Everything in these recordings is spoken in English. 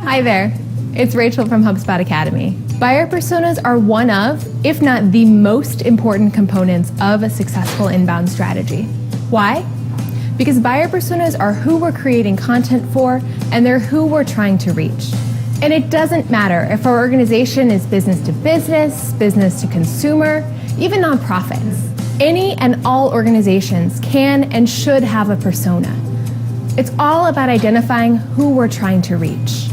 Hi there, it's Rachel from HubSpot Academy. Buyer personas are one of, if not the most important components of a successful inbound strategy. Why? Because buyer personas are who we're creating content for, and they're who we're trying to reach. And it doesn't matter if our organization is business to consumer, even nonprofits. Any and all organizations can and should have a persona. It's all about identifying who we're trying to reach.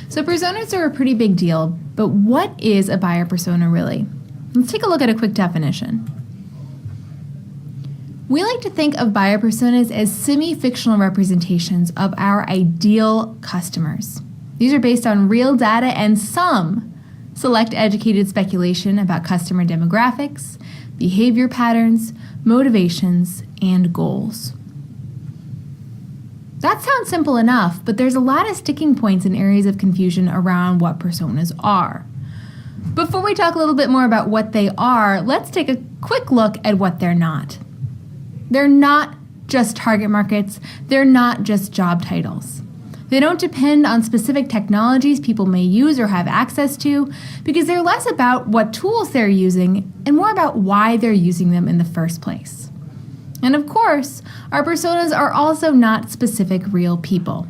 So personas are a pretty big deal, but what is a buyer persona really? Let's take a look at a quick definition. We like to think of buyer personas as semi-fictional representations of our ideal customers. These are based on real data and some select educated speculation about customer demographics, behavior patterns, motivations, and goals. That sounds simple enough, but there's a lot of sticking points and areas of confusion around what personas are. Before we talk a little bit more about what they are, let's take a quick look at what they're not. They're not just target markets, they're not just job titles. They don't depend on specific technologies people may use or have access to, because they're less about what tools they're using and more about why they're using them in the first place. And of course, our personas are also not specific real people,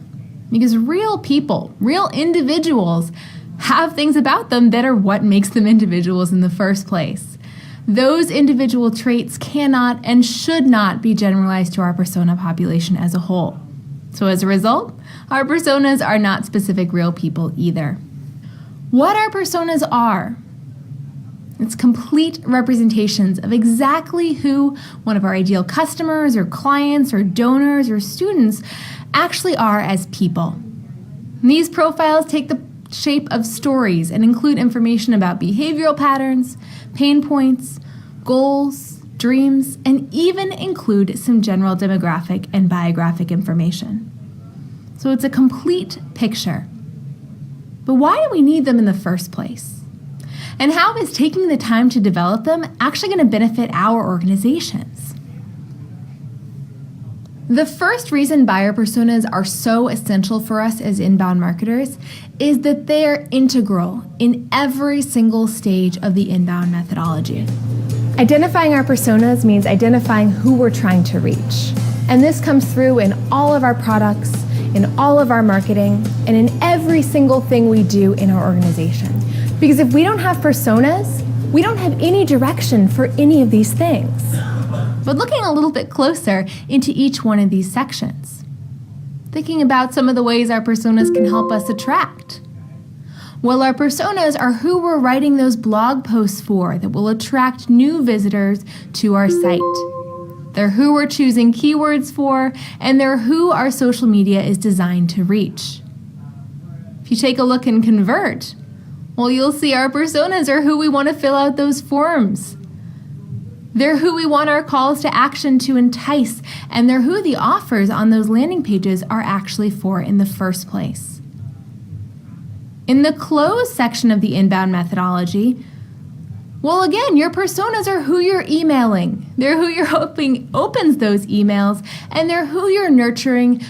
because real people, real individuals, have things about them that are what makes them individuals in the first place. Those individual traits cannot and should not be generalized to our persona population as a whole. So as a result, our personas are not specific real people either. What our personas are, it's complete representations of exactly who one of our ideal customers or clients or donors or students actually are as people. And these profiles take the shape of stories and include information about behavioral patterns, pain points, goals, dreams, and even include some general demographic and biographic information. So it's a complete picture. But why do we need them in the first place? And how is taking the time to develop them actually going to benefit our organizations? The first reason buyer personas are so essential for us as inbound marketers is that they are integral in every single stage of the inbound methodology. Identifying our personas means identifying who we're trying to reach. And this comes through in all of our products, in all of our marketing, and in every single thing we do in our organization. Because if we don't have personas, we don't have any direction for any of these things. But looking a little bit closer into each one of these sections, thinking about some of the ways our personas can help us attract. Well, our personas are who we're writing those blog posts for that will attract new visitors to our site. They're who we're choosing keywords for, and they're who our social media is designed to reach. If you take a look in Convert, well, you'll see our personas are who we want to fill out those forms. They're who we want our calls to action to entice, and they're who the offers on those landing pages are actually for in the first place. In the close section of the inbound methodology, well, again, your personas are who you're emailing. They're who you're hoping opens those emails, and they're who you're nurturing